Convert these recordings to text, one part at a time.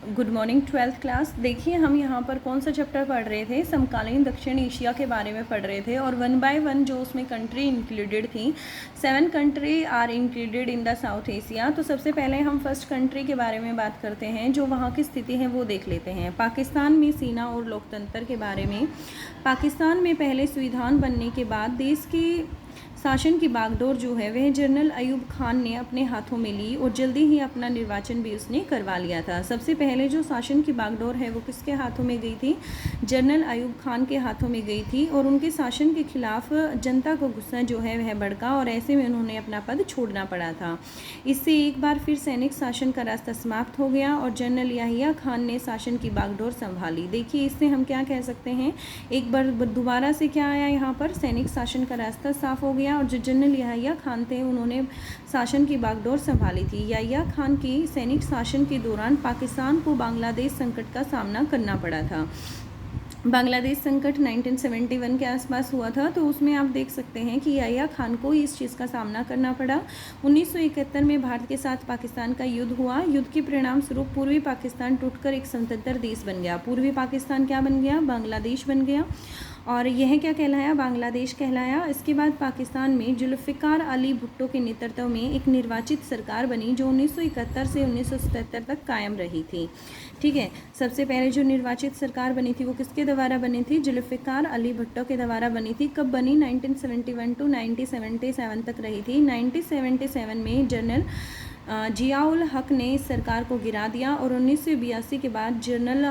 Good morning twelfth class. देखिए हम यहाँ पर कौन सा चैप्टर पढ़ रहे थे, समकालीन दक्षिण एशिया के बारे में पढ़ रहे थे और वन बाय वन जो उसमें कंट्री इंक्लूडेड थी, 7 country are included in the South Asia. तो सबसे पहले हम फर्स्ट कंट्री के बारे में बात करते हैं, जो वहाँ की स्थिति है वो देख लेते हैं। पाकिस्तान में सेना और लोकतंत्र के बारे में। पाकिस्तान में पहले संविधान बनने के बाद देश की शासन की बागडोर जो है वह जनरल अयूब खान ने अपने हाथों में ली और जल्दी ही अपना निर्वाचन भी उसने करवा लिया था। सबसे पहले जो शासन की बागडोर है वो किसके हाथों में गई थी? जनरल अयूब खान के हाथों में गई थी और उनके शासन के खिलाफ जनता को गुस्सा जो है वह भड़का और ऐसे में उन्होंने अपना पद छोड़ना पड़ा था। इससे एक बार फिर सैनिक शासन का रास्ता समाप्त हो गया और जनरल याहिया खान ने शासन की बागडोर संभाली। देखिए इससे हम क्या कह सकते हैं, एक बार दोबारा से क्या आया, यहाँ पर सैनिक शासन का रास्ता साफ हो गया और जो जनरल याहिया खान थे उन्होंने शासन की बागडोर संभाली थी। याहिया खान की सैनिक शासन के दौरान पाकिस्तान को बांग्लादेश संकट का सामना करना पड़ा था। बांग्लादेश संकट 1971 के आसपास हुआ था, तो उसमें आप देख सकते हैं कि याहिया खान को इस चीज़ का सामना करना पड़ा। 1971 में भारत के साथ पाकिस्तान का युद्ध हुआ। युद्ध के परिणाम स्वरूप पूर्वी पाकिस्तान टूटकर एक स्वतंत्र देश बन गया। पूर्वी पाकिस्तान क्या बन गया? बांग्लादेश बन गया और यह क्या कहलाया? बांग्लादेश कहलाया। इसके बाद पाकिस्तान में जुल्फ़िकार अली भुट्टो के नेतृत्व में एक निर्वाचित सरकार बनी जो 1971 से 1977 तक कायम रही थी। ठीक है, सबसे पहले जो निर्वाचित सरकार बनी थी वो किसके द्वारा बनी थी? जुल्फ़िकार अली भुट्टो के द्वारा बनी थी। कब बनी? 1971 टू 1977 तक रही थी। 1977 में जनरल जियाउल हक ने इस सरकार को गिरा दिया और 1982 के बाद जनरल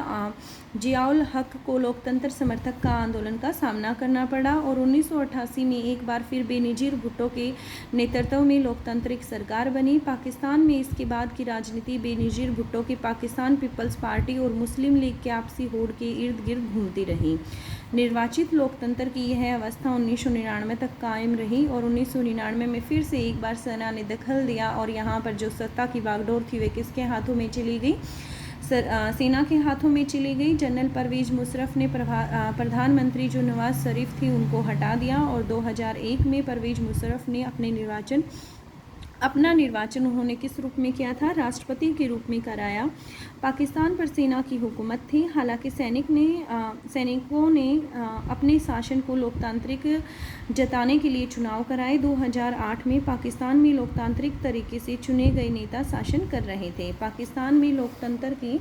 जियाउल हक को लोकतंत्र समर्थक का आंदोलन का सामना करना पड़ा और 1988 में एक बार फिर बेनज़ीर भुट्टो के नेतृत्व में लोकतांत्रिक सरकार बनी। पाकिस्तान में इसके बाद की राजनीति बेनज़ीर भुट्टो की पाकिस्तान पीपल्स पार्टी और मुस्लिम लीग के आपसी होड़ के इर्द गिर्द घूमती रही। निर्वाचित लोकतंत्र की यह अवस्था 1999 तक कायम रही और 1999 में फिर से एक बार सेना ने दखल दिया और यहाँ पर जो सत्ता की बागडोर थी वे किसके हाथों में चली गई? सेना के हाथों में चली गई। जनरल परवेज मुशर्रफ ने प्रधानमंत्री जो नवाज शरीफ थी उनको हटा दिया और 2001 में परवेज मुशर्रफ ने अपना निर्वाचन उन्होंने किस रूप में किया था? राष्ट्रपति के रूप में कराया। पाकिस्तान पर सेना की हुकूमत थी। हालांकि सैनिकों ने अपने शासन को लोकतांत्रिक जताने के लिए चुनाव कराए। 2008 में पाकिस्तान में लोकतांत्रिक तरीके से चुने गए नेता शासन कर रहे थे। पाकिस्तान में लोकतंत्र की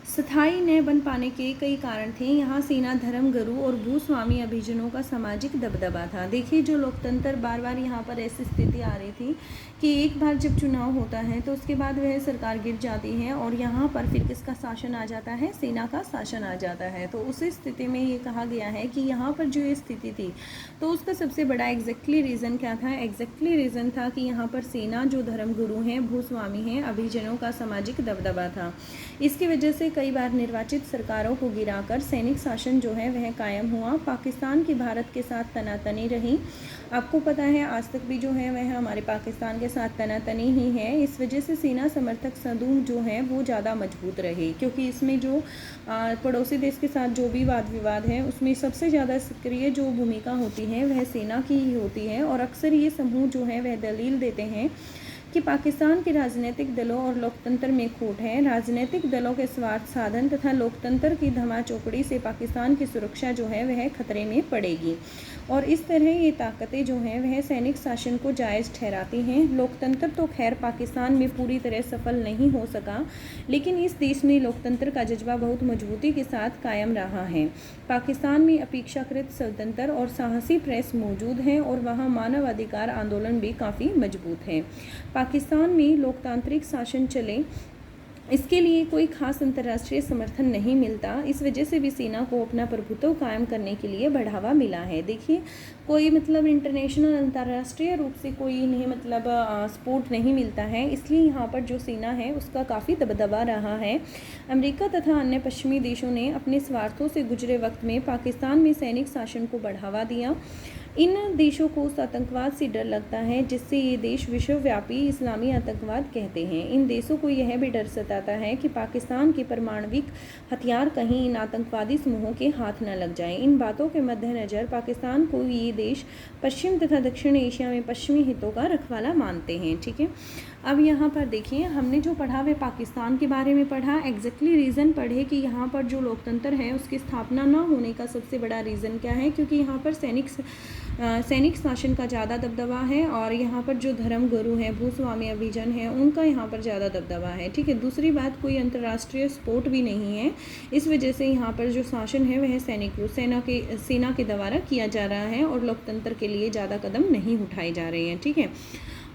स्थायी न बन पाने के कई कारण थे। यहाँ सेना, धर्म गुरु और भूस्वामी अभिजनों का सामाजिक दबदबा था। देखिए जो लोकतंत्र बार बार यहाँ पर ऐसी स्थिति आ रही थी कि एक बार जब चुनाव होता है तो उसके बाद वह सरकार गिर जाती है और यहाँ पर फिर किसका शासन आ जाता है? सेना का शासन आ जाता है। तो उस स्थिति में ये कहा गया है कि यहाँ पर जो ये स्थिति थी तो उसका सबसे बड़ा एग्जैक्टली रीज़न क्या था? एग्जैक्टली रीज़न था कि यहाँ पर सेना, जो धर्म गुरु हैं, भूस्वामी हैं, अभिजनों का सामाजिक दबदबा था। इसकी वजह से कई बार निर्वाचित सरकारों को गिराकर सैनिक शासन जो है वह कायम हुआ। पाकिस्तान की भारत के साथ तनातनी रही। आपको पता है आज तक भी जो है वह हमारे पाकिस्तान के साथ तनातनी ही है। इस वजह से सेना समर्थक संदूक जो है वो ज़्यादा मजबूत रहे, क्योंकि इसमें जो पड़ोसी देश के साथ जो भी वाद विवाद है उसमें सबसे ज़्यादा सक्रिय जो भूमिका होती है वह सेना की ही होती है। और अक्सर ये समूह जो है वह दलील देते हैं कि पाकिस्तान के राजनीतिक दलों और लोकतंत्र में खोट है। राजनीतिक दलों के स्वार्थ साधन तथा लोकतंत्र की धमाचौकड़ी से पाकिस्तान की सुरक्षा जो है वह खतरे में पड़ेगी और इस तरह ये ताकतें जो हैं वह सैनिक शासन को जायज़ ठहराती हैं। लोकतंत्र तो खैर पाकिस्तान में पूरी तरह सफल नहीं हो सका, लेकिन इस देश में लोकतंत्र का जज्बा बहुत मजबूती के साथ कायम रहा है। पाकिस्तान में अपेक्षाकृत स्वतंत्र और साहसी प्रेस मौजूद है और वहाँ मानवाधिकार आंदोलन भी काफ़ी मजबूत है। पाकिस्तान में लोकतांत्रिक शासन चले इसके लिए कोई खास अंतर्राष्ट्रीय समर्थन नहीं मिलता। इस वजह से भी सेना को अपना प्रभुत्व कायम करने के लिए बढ़ावा मिला है। देखिए कोई मतलब इंटरनेशनल, अंतर्राष्ट्रीय रूप से कोई इन्हें मतलब सपोर्ट नहीं मिलता है, इसलिए यहाँ पर जो सेना है उसका काफ़ी दबदबा रहा है। अमेरिका तथा अन्य पश्चिमी देशों ने अपने स्वार्थों से गुजरे वक्त में पाकिस्तान में सैनिक शासन को बढ़ावा दिया। इन देशों को उस आतंकवाद से डर लगता है जिससे ये देश विश्वव्यापी इस्लामी आतंकवाद कहते हैं। इन देशों को यह भी डर सताता है कि पाकिस्तान के परमाणविक हथियार कहीं इन आतंकवादी समूहों के हाथ न लग जाएं। इन बातों के मद्देनज़र पाकिस्तान को ये देश पश्चिम तथा दक्षिण एशिया में पश्चिमी हितों का रखवाला मानते हैं। ठीक है, अब यहाँ पर देखिए, हमने जो पढ़ा वह पाकिस्तान के बारे में पढ़ा। एग्जैक्टली रीज़न पढ़े कि यहाँ पर जो लोकतंत्र है उसकी स्थापना न होने का सबसे बड़ा रीज़न क्या है, क्योंकि यहाँ पर सैनिक शासन का ज़्यादा दबदबा है और यहाँ पर जो धर्म गुरु हैं, भूस्वामी अभिजन हैं, उनका यहाँ पर ज़्यादा दबदबा है। ठीक है, दूसरी बात, कोई अंतर्राष्ट्रीय सपोर्ट भी नहीं है, इस वजह से यहाँ पर जो शासन है वह सेना के द्वारा किया जा रहा है और लोकतंत्र के लिए ज़्यादा कदम नहीं उठाए जा रहे हैं। ठीक है,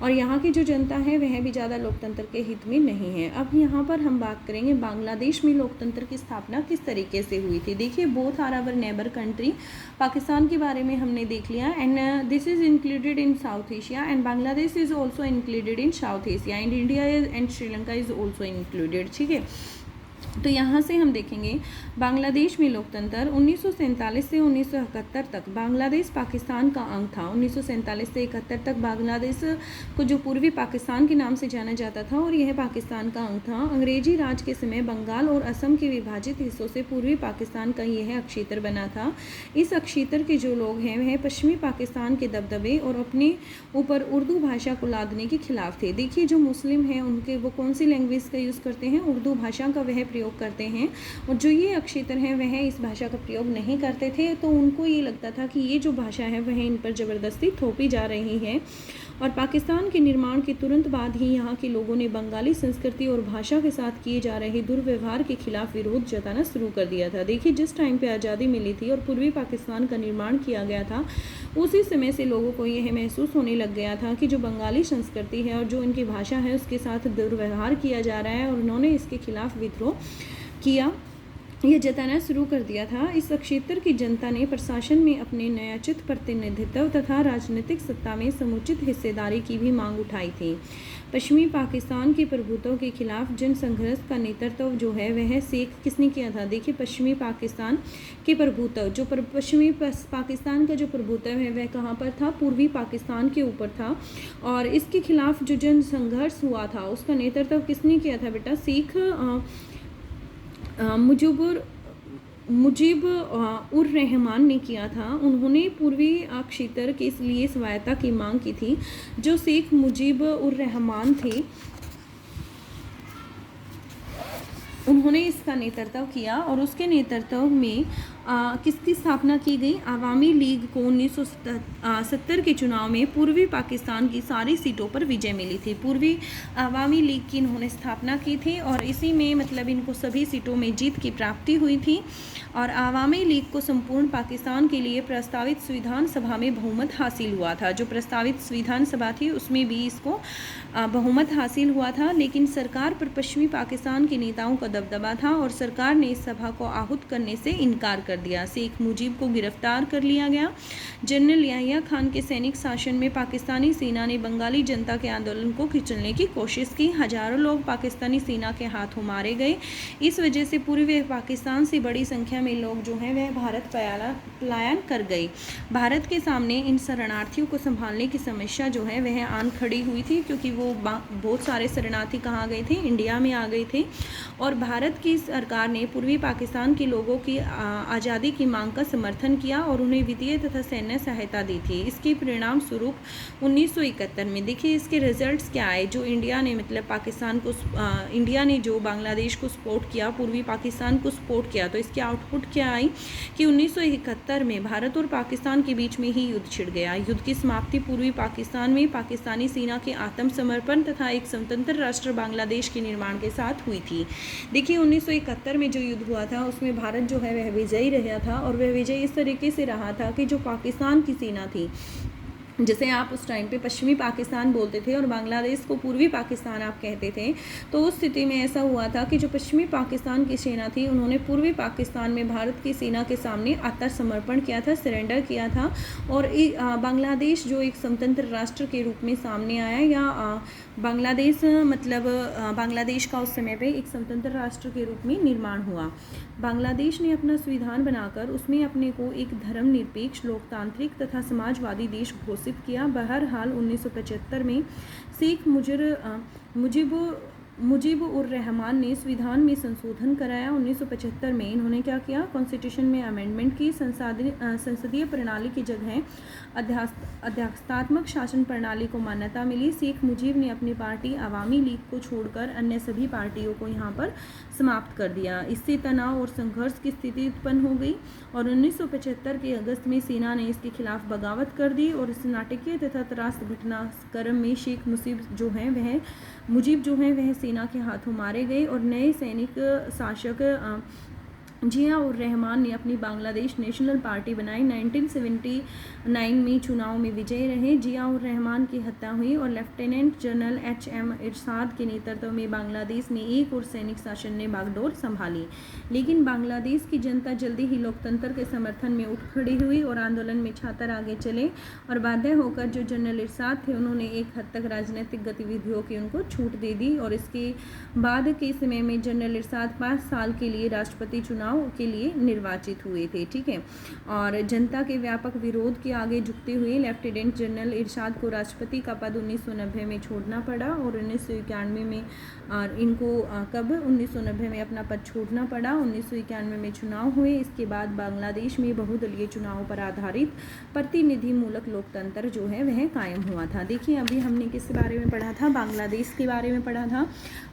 और यहाँ की जो जनता है वह भी ज़्यादा लोकतंत्र के हित में नहीं है। अब यहाँ पर हम बात करेंगे बांग्लादेश में लोकतंत्र की स्थापना किस तरीके से हुई थी। देखिए, both are our neighbour country. Pakistan के बारे में हमने देख लिया, and this is included in South Asia, and Bangladesh is also included in South Asia, and India and Sri Lanka is also included. ठीक है, तो यहाँ से हम देखेंगे बांग्लादेश में लोकतंत्र 1947 से 1971 तक बांग्लादेश पाकिस्तान का अंग था। 1947 से 71 तक बांग्लादेश को जो पूर्वी पाकिस्तान के नाम से जाना जाता था और यह पाकिस्तान का अंग था। अंग्रेजी राज के समय बंगाल और असम के विभाजित हिस्सों से पूर्वी पाकिस्तान का यह अक्षेत्र बना था। इस अक्षेत्र के जो लोग हैं वह पश्चिमी पाकिस्तान के दबदबे और अपने ऊपर उर्दू भाषा को लादने के खिलाफ थे। देखिए, जो मुस्लिम हैं उनके वो कौन सी लैंग्वेज का यूज़ करते हैं, उर्दू भाषा का वह प्रयोग करते हैं, और जो ये अक्षेत्र हैं वह इस भाषा का प्रयोग नहीं करते थे। तो उनको ये लगता था कि ये जो भाषा है वह इन पर ज़बरदस्ती थोपी जा रही है। और पाकिस्तान के निर्माण के तुरंत बाद ही यहाँ के लोगों ने बंगाली संस्कृति और भाषा के साथ किए जा रहे दुर्व्यवहार के खिलाफ विरोध जताना शुरू कर दिया था। देखिए, जिस टाइम पे आज़ादी मिली थी और पूर्वी पाकिस्तान का निर्माण किया गया था, उसी समय से लोगों को यह महसूस होने लग गया था कि जो बंगाली संस्कृति है और जो इनकी भाषा है उसके साथ दुर्व्यवहार किया जा रहा है, और उन्होंने इसके खिलाफ विद्रोह किया, यह जताना शुरू कर दिया था। इस क्षेत्र की जनता ने प्रशासन में अपने न्यायोचित प्रतिनिधित्व तथा राजनीतिक सत्ता में समुचित हिस्सेदारी की भी मांग उठाई थी। पश्चिमी पाकिस्तान के प्रभुत्व के खिलाफ जन संघर्ष का नेतृत्व जो है वह शेख किसने किया था। देखिए, पश्चिमी पाकिस्तान के प्रभुत्व जो पश्चिमी पाकिस्तान का जो प्रभुत्व है वह कहाँ पर था, पूर्वी पाकिस्तान के ऊपर था, और इसके खिलाफ जो जन संघर्ष हुआ था उसका नेतृत्व किसने किया था बेटा, शेख मुजीब उर रहमान ने किया था। उन्होंने पूर्वी क्षेत्र के लिए स्वायत्ता की मांग की थी। जो शेख मुजीब उर रहमान थे उन्होंने इसका नेतृत्व किया, और उसके नेतृत्व में किसकी स्थापना की गई, आवामी लीग को 1970 के चुनाव में पूर्वी पाकिस्तान की सारी सीटों पर विजय मिली थी। पूर्वी आवामी लीग की इन्होंने स्थापना की थी और इसी में मतलब इनको सभी सीटों में जीत की प्राप्ति हुई थी। और आवामी लीग को संपूर्ण पाकिस्तान के लिए प्रस्तावित संविधान सभा में बहुमत हासिल हुआ था। जो प्रस्तावित संविधान सभा थी उसमें भी इसको बहुमत हासिल हुआ था, लेकिन सरकार पर पश्चिमी पाकिस्तान के नेताओं का दबदबा था और सरकार ने इस सभा को आहूत करने से इनकार कर दिया। शेख मुजीब को गिरफ्तार कर लिया गया। जनरल याहिया खान के सैनिक शासन में पाकिस्तानी सेना ने बंगाली जनता के आंदोलन को खिंचने की कोशिश की। हजारों लोग पाकिस्तानी सेना के हाथों मारे गए। इस वजह से पूर्वी पाकिस्तान से बड़ी संख्या में लोग जो हैं वह भारत पलायन कर गए। भारत के सामने इन शरणार्थियों को संभालने की समस्या जो है वह आन खड़ी हुई थी, क्योंकि वो बहुत सारे शरणार्थी कहाँ गए थे, इंडिया में आ गए थे। और भारत की सरकार ने पूर्वी पाकिस्तान के लोगों की आज़ादी की मांग का समर्थन किया और उन्हें वित्तीय तथा सैन्य सहायता दी थी। इसके परिणाम स्वरूप 1971 में देखिए इसके रिजल्ट्स क्या आए। जो इंडिया ने मतलब पाकिस्तान को इंडिया ने जो बांग्लादेश को सपोर्ट किया, पूर्वी पाकिस्तान को सपोर्ट किया, तो इसके आउटपुट क्या आई कि 1971 में भारत और पाकिस्तान के बीच में ही युद्ध छिड़ गया। युद्ध की समाप्ति पूर्वी पाकिस्तान में पाकिस्तानी सेना के आत्मसमर्पण तथा एक स्वतंत्र राष्ट्र बांग्लादेश के निर्माण के साथ हुई थी। देखिए 1971 में जो युद्ध हुआ था उसमें भारत जो है वह विजयी रहा था, और वह विजय इस तरीके से रहा था कि जो पाकिस्तान की सेना थी, जैसे आप उस टाइम पे पश्चिमी पाकिस्तान बोलते थे और बांग्लादेश को पूर्वी पाकिस्तान आप कहते थे, तो उस स्थिति में ऐसा हुआ था कि जो पश्चिमी पाकिस्तान की सेना थी उन्होंने पूर्वी पाकिस्तान में भारत की सेना के सामने आत्मसमर्पण किया था, सरेंडर किया था। और बांग्लादेश जो एक स्वतंत्र राष्ट्र के रूप में सामने आया, या बांग्लादेश मतलब बांग्लादेश का उस समय पे एक स्वतंत्र राष्ट्र के रूप में निर्माण हुआ। बांग्लादेश ने अपना संविधान बनाकर उसमें अपने को एक धर्मनिरपेक्ष, लोकतांत्रिक तथा समाजवादी देश घोषित किया। बहरहाल 1975 में शेख मुजीब मुजीब उर रहमान ने संविधान में संशोधन कराया। 1975 में इन्होंने क्या किया, कॉन्स्टिट्यूशन में अमेंडमेंट की। संसदीय प्रणाली की जगह अध्यक्षतात्मक शासन प्रणाली को मान्यता मिली। शेख मुजीब ने अपनी पार्टी अवामी लीग को छोड़कर अन्य सभी पार्टियों को यहाँ पर समाप्त कर दिया। इससे तनाव और संघर्ष की स्थिति उत्पन्न हो गई और 1975 के अगस्त में सेना ने इसके खिलाफ बगावत कर दी और इस नाटकीय तथा त्रासद घटनाक्रम में शेख मुजीब जो है वह सेना के हाथों मारे गए और नए सैनिक शासक जिया उर रहमान ने अपनी बांग्लादेश नेशनल पार्टी बनाई। 1979 में चुनाव में विजयी रहे। जिया उर रहमान की हत्या हुई और लेफ्टिनेंट जनरल HM इरशाद के नेतृत्व में बांग्लादेश में एक और सैनिक शासन ने बागडोर संभाली। लेकिन बांग्लादेश की जनता जल्दी ही लोकतंत्र के समर्थन में उठ खड़ी हुई और आंदोलन में छात्र आगे चले और बाध्य होकर जो जनरल इरशाद थे उन्होंने एक हद तक राजनीतिक गतिविधियों की उनको छूट दे दी और इसके बाद के समय में जनरल इरशाद 5 साल के लिए राष्ट्रपति चुनाव के लिए निर्वाचित हुए थे। ठीक है, और जनता के व्यापक विरोध के आगे झुकते हुए लेफ्टिनेंट जनरल इरशाद को राष्ट्रपति का पद 1990 में छोड़ना पड़ा और 1991 में इनको 1990 में अपना पद छोड़ना पड़ा। 1991 में चुनाव हुए। इसके बाद बांग्लादेश में बहुदलीय चुनावों पर आधारित प्रतिनिधिमूलक लोकतंत्र जो है वह कायम हुआ था। देखिए, अभी हमने किस बारे में पढ़ा था, बांग्लादेश के बारे में पढ़ा था।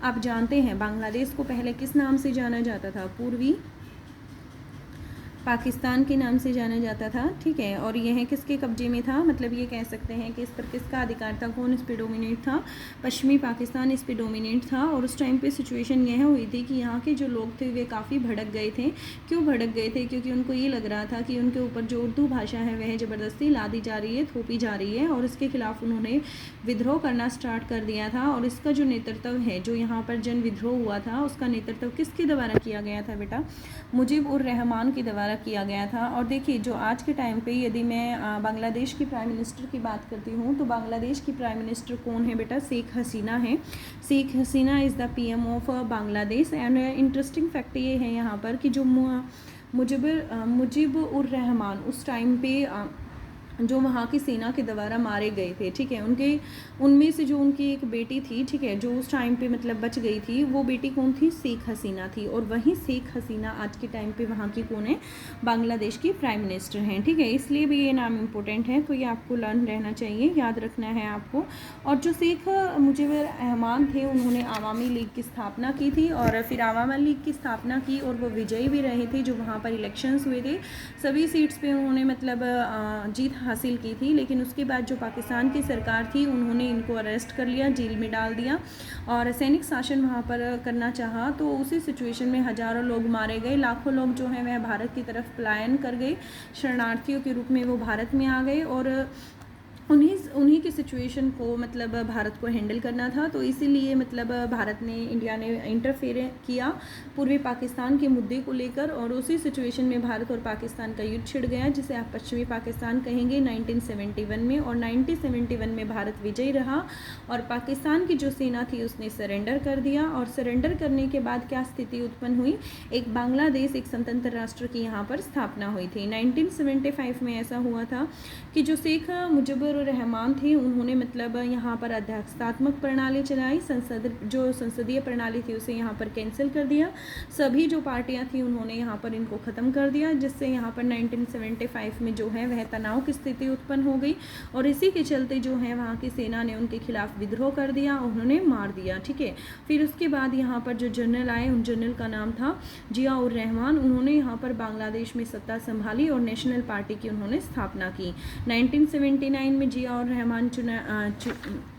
आप जानते हैं बांग्लादेश को पहले किस नाम से जाना जाता था, पूर्वी पाकिस्तान के नाम से जाना जाता था। ठीक है, और यह किसके कब्जे में था, मतलब ये कह सकते हैं कि इस पर किसका अधिकार था, कौन इस पे डोमिनेट था, पश्चिमी पाकिस्तान इस पे डोमिनेट था। और उस टाइम पे सिचुएशन यह हुई थी कि यहाँ के जो लोग थे वे काफ़ी भड़क गए थे। क्यों भड़क गए थे, क्योंकि उनको ये लग रहा था कि उनके ऊपर जो उर्दू भाषा है वह ज़बरदस्ती लादी जा रही है, थोपी जा रही है और इसके खिलाफ उन्होंने विद्रोह करना स्टार्ट कर दिया था। और इसका जो नेतृत्व है, जो यहाँ पर जन विद्रोह हुआ था, उसका नेतृत्व किसके द्वारा किया गया था बेटा, मुजीब उर रहमान के द्वारा किया गया था। और देखिए, जो आज के टाइम पे यदि मैं बांग्लादेश की प्राइम मिनिस्टर की बात करती हूँ तो बांग्लादेश की प्राइम मिनिस्टर कौन है बेटा, शेख हसीना है। Sheikh Hasina is the PM of Bangladesh. And interesting fact ये है यहाँ पर कि जो मुजीब उर रहमान उस टाइम पे जो वहाँ की सेना के द्वारा मारे गए थे। ठीक है, उनमें से जो उनकी एक बेटी थी, ठीक है, जो उस टाइम पे मतलब बच गई थी, वो बेटी कौन थी, शेख हसीना थी। और वही शेख हसीना आज के टाइम पे वहाँ की कौन है, बांग्लादेश की प्राइम मिनिस्टर हैं। ठीक है, इसलिए भी ये नाम इम्पोर्टेंट है, तो ये आपको लर्न रहना चाहिए, याद रखना है आपको। और जो शेख मुजीब रहमान थे उन्होंने आवामी लीग की स्थापना की थी और फिर आवामी लीग की स्थापना की और वो विजयी भी रहे थे। जो वहाँ पर इलेक्शंस हुए थे सभी सीट्स पे उन्होंने मतलब जीत हासिल की थी। लेकिन उसके बाद जो पाकिस्तान की सरकार थी उन्होंने इनको अरेस्ट कर लिया, जेल में डाल दिया और सैनिक शासन वहाँ पर करना चाहा। तो उसी सिचुएशन में हज़ारों लोग मारे गए, लाखों लोग जो हैं वह भारत की तरफ पलायन कर गए, शरणार्थियों के रूप में वो भारत में आ गए और उन्हीं की सिचुएशन को मतलब भारत को हैंडल करना था। तो इसीलिए मतलब इंडिया ने इंटरफेयर किया पूर्वी पाकिस्तान के मुद्दे को लेकर और उसी सिचुएशन में भारत और पाकिस्तान का युद्ध छिड़ गया, जिसे आप पश्चिमी पाकिस्तान कहेंगे 1971 में। और 1971 में भारत विजयी रहा और पाकिस्तान की जो सेना थी उसने सरेंडर कर दिया। और सरेंडर करने के बाद क्या स्थिति उत्पन्न हुई, एक बांग्लादेश एक स्वतंत्र राष्ट्र की यहाँ पर स्थापना हुई थी। 1975 में ऐसा हुआ था कि जो शेख मुजीब रहमान थे उन्होंने मतलब यहाँ पर अध्यक्षतात्मक प्रणाली चलाई, संसदीय प्रणाली थी उसे यहाँ पर कैंसिल कर दिया। सभी जो पार्टियाँ थी उन्होंने यहाँ पर इनको ख़त्म कर दिया, जिससे यहाँ पर 1975 में जो है वह तनाव की स्थिति उत्पन्न हो गई और इसी के चलते जो है वहाँ की सेना ने उनके खिलाफ विद्रोह कर दिया, उन्होंने मार दिया। ठीक है, फिर उसके बाद यहाँ पर जो जनरल आए उन जनरल का नाम था जिया उर रहमान। उन्होंने यहाँ पर बांग्लादेश में सत्ता संभाली और नेशनल पार्टी की उन्होंने स्थापना की। 1979 में जिया और रहमान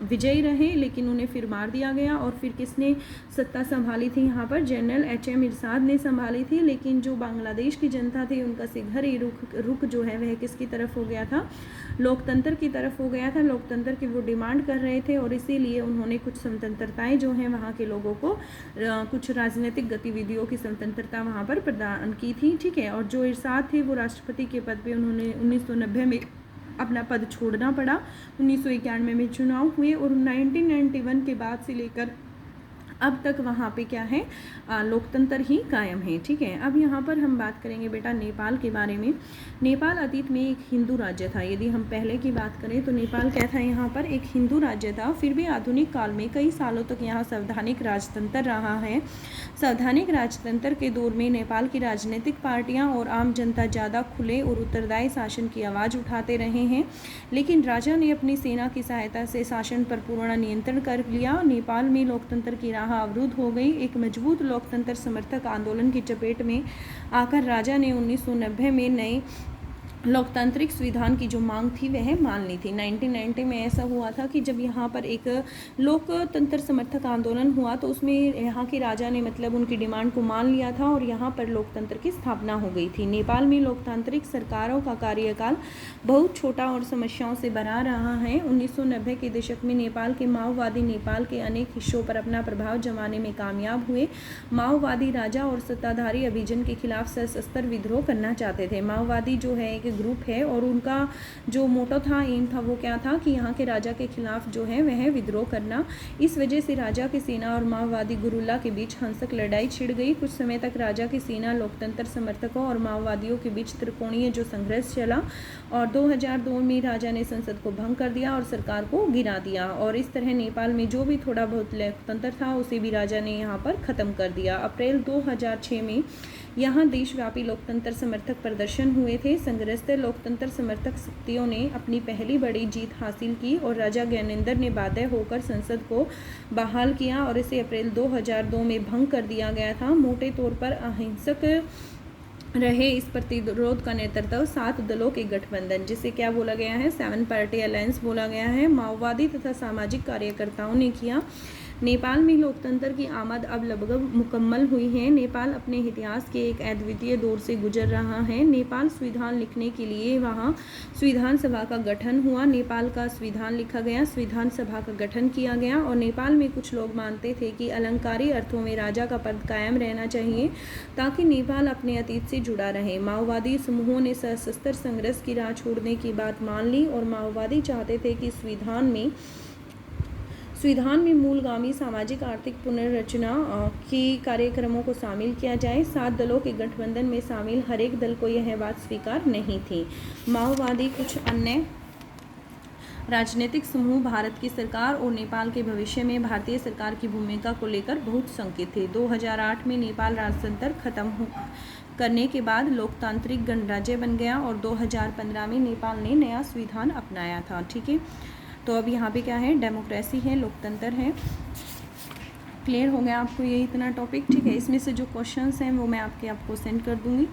विजयी रहे, लेकिन उन्हें फिर मार दिया गया। और फिर किसने सत्ता संभाली थी यहाँ पर, जनरल HM इरशाद ने संभाली थी। लेकिन जो बांग्लादेश की जनता थी उनका सिरघर ही रुख जो है वह किसकी तरफ हो गया था, लोकतंत्र की तरफ हो गया था। लोकतंत्र की वो डिमांड कर रहे थे और इसीलिए उन्होंने कुछ स्वतंत्रताएं जो हैं वहाँ के लोगों को कुछ राजनीतिक गतिविधियों की स्वतंत्रता वहाँ पर प्रदान की थी। ठीक है, और जो इरशाद थे वो राष्ट्रपति के पद पे उन्होंने 1990 में अपना पद छोड़ना पड़ा। 1991 में चुनाव हुए और 1991 के बाद से लेकर अब तक वहाँ पे क्या है, लोकतंत्र ही कायम है। ठीक है, अब यहाँ पर हम बात करेंगे बेटा नेपाल के बारे में। नेपाल अतीत में एक हिंदू राज्य था। यदि हम पहले की बात करें तो नेपाल क्या था, यहाँ पर एक हिंदू राज्य था। फिर भी आधुनिक काल में कई सालों तक यहाँ संवैधानिक राजतंत्र रहा है। संवैधानिक राजतंत्र के दौर में नेपाल की राजनीतिक पार्टियां और आम जनता ज़्यादा खुले और उत्तरदायी शासन की आवाज़ उठाते रहे हैं, लेकिन राजा ने अपनी सेना की सहायता से शासन पर पूर्ण नियंत्रण कर लिया। नेपाल में लोकतंत्र की राह अवरुद्ध हो गई। एक मजबूत लोकतंत्र समर्थक आंदोलन की चपेट में आकर राजा ने 1990 में नए लोकतांत्रिक संविधान की जो मांग थी वह मान ली थी। 1990 में ऐसा हुआ था कि जब यहाँ पर एक लोकतंत्र समर्थक आंदोलन हुआ तो उसमें यहाँ के राजा ने मतलब उनकी डिमांड को मान लिया था और यहाँ पर लोकतंत्र की स्थापना हो गई थी। नेपाल में लोकतांत्रिक सरकारों का कार्यकाल बहुत छोटा और समस्याओं से भरा रहा है। 1990 के दशक में नेपाल के माओवादी नेपाल के अनेक हिस्सों पर अपना प्रभाव जमाने में कामयाब हुए। माओवादी राजा और सत्ताधारी अभिजन के खिलाफ सशस्त्र विद्रोह करना चाहते थे। माओवादी जो है एक ग्रुप है और उनका जो मोटो था, एम था, वो क्या था कि यहाँ के राजा के खिलाफ जो है वह विद्रोह करना। इस वजह से राजा की सेना और माओवादी गुरुल्ला के बीच हिंसक लड़ाई छिड़ गई। कुछ समय तक राजा की सेना, लोकतंत्र समर्थकों और माओवादियों के बीच त्रिकोणीय जो संघर्ष चला और 2002 में राजा ने संसद को भंग कर दिया और सरकार को गिरा दिया और इस तरह नेपाल में जो भी थोड़ा बहुत लोकतंत्र था उसे भी राजा ने यहाँ पर ख़त्म कर दिया। अप्रैल 2006 में यहाँ देशव्यापी लोकतंत्र समर्थक प्रदर्शन हुए थे। संघर्षरत लोकतंत्र समर्थक शक्तियों ने अपनी पहली बड़ी जीत हासिल की और राजा ज्ञानेंद्र ने बाध्य होकर संसद को बहाल किया और इसे अप्रैल 2002 में भंग कर दिया गया था। मोटे तौर पर अहिंसक रहे इस प्रतिरोध का नेतृत्व 7 दलों के गठबंधन, जिसे क्या बोला गया है, 7 पार्टी अलायंस बोला गया है, माओवादी तथा सामाजिक कार्यकर्ताओं ने किया। नेपाल में लोकतंत्र की आमद अब लगभग मुकम्मल हुई है। नेपाल अपने इतिहास के एक अद्वितीय दौर से गुजर रहा है। नेपाल संविधान लिखने के लिए वहाँ संविधान सभा का गठन हुआ। नेपाल का संविधान लिखा गया, संविधान सभा का गठन किया गया और नेपाल में कुछ लोग मानते थे कि अलंकारी अर्थों में राजा का पद कायम रहना चाहिए ताकि नेपाल अपने अतीत से जुड़ा रहे। माओवादी समूहों ने सशस्त्र संघर्ष की राह छोड़ने की बात मान ली और माओवादी चाहते थे कि संविधान में मूलगामी सामाजिक आर्थिक पुनर्रचना के कार्यक्रमों को शामिल किया जाए। 7 दलों के गठबंधन में शामिल हर एक दल को यह बात स्वीकार नहीं थी। माओवादी कुछ अन्य राजनीतिक समूह भारत की सरकार और नेपाल के भविष्य में भारतीय सरकार की भूमिका को लेकर बहुत शंकित थे। 2008 में नेपाल राजतंत्र खत्म करने के बाद लोकतांत्रिक गणराज्य बन गया और 2015 में नेपाल ने नया संविधान अपनाया था। ठीक है, तो अब यहाँ पे क्या है, डेमोक्रेसी है, लोकतंत्र है। क्लियर हो गया आपको ये इतना टॉपिक। ठीक है, इसमें से जो क्वेश्चंस हैं वो मैं आपको सेंड कर दूँगी।